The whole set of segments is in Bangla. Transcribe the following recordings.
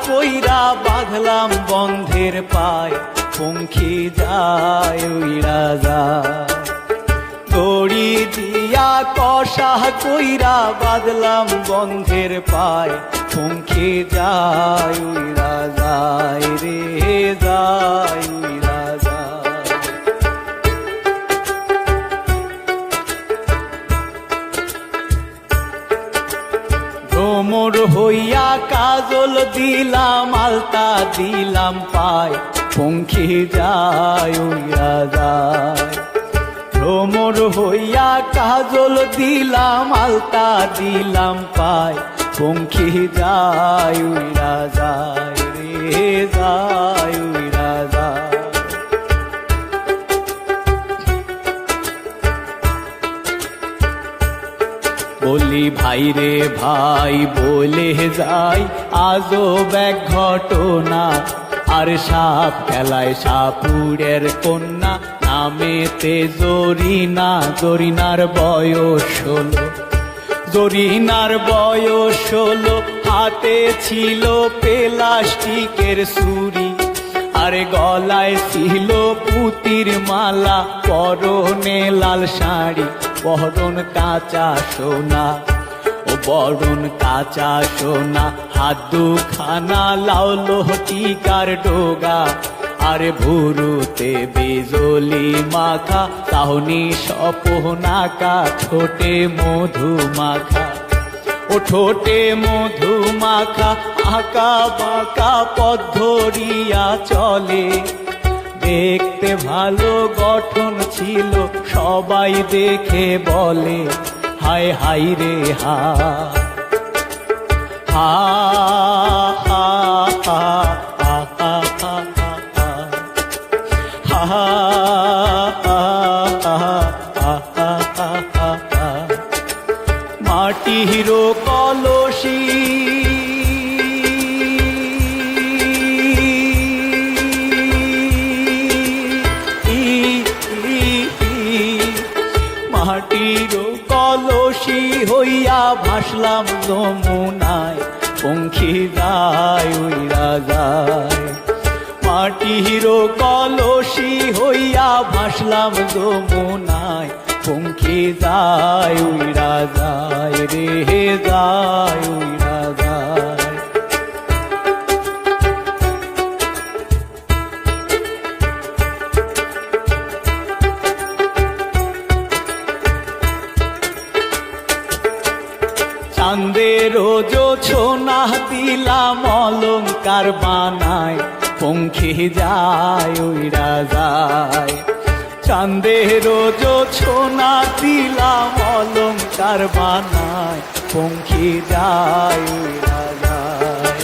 কইরা বাঁধলাম বন্ধের পায়, পঙ্খী যায় উইরা যায়। দড়ি দিয়া কষা কইরা বাঁধলাম বন্ধের পায়, পঙ্খী যায় উইরা যায় রে যায় উইরা যায়। ভ্রমর হইয়া কাজল দিলাম আলতা দিলাম পায়, পঙ্খী যায় উইরা যায়। ভ্রমর হইয়া কাজল দিলাম আলতা দিলাম পায়, পঙ্খী যায় উইরা যায় রে যায় উইরা যায়। বলি ভাই রে ভাই বলে যাই আজব এক ঘটনা, আর সাপ খেলায় সাপুরের কন্যা, নামেতে জরিনা, জরিনার বয়স 16, জরিনার বয়স 16। হাতে ছিল প্লাস্টিকের ছুরি, আর গলায় ছিল পুতির মালা, পরনে লাল শাড়ি, বরণ কাঁচা সোনা ও বরণ কাঁচা সোনা। হাত দুখানা লাউলো টিকার ডোগা, আর ভুরুতে বিজলি মাখা, তাহনি সপনাকা ঠোঁটে মধু মাখা ও ঠোঁটে মধু মাখা। আঁকা বাঁকা পথ ধরিয়া চলে, দেখতে ভালো গঠন ছিল, সবাই দেখে বলে হায় হায় রে হা হা হা হা হা হা হা। মাটির কলসি মাটির কলসি হইয়া ভাসলাম যমুনায়, পঙ্খী যায় উইরা যায়। মাটির কলসি হইয়া ভাসলাম যমুনায়, পঙ্খী যায় উইরা যায় রে যায় উইরা যায়। চাঁদের জোছনা দিলাম অলংকার বানায়, পঙ্খী যায় উইরা যায়। চাঁদের জোছনা দিলাম অলংকার বানায়, পঙ্খী যায় উইরা যায়।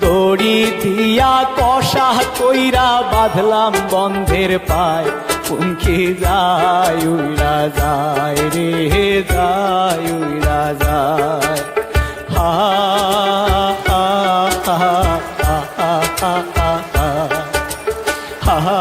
দড়ি দিয়া কষা কইরা বাঁধলাম বন্ধের পায়, পঙ্খী যায় উইরা যায় রে যায় উইরা যায়। হা হা হা হা হা হা হা হা।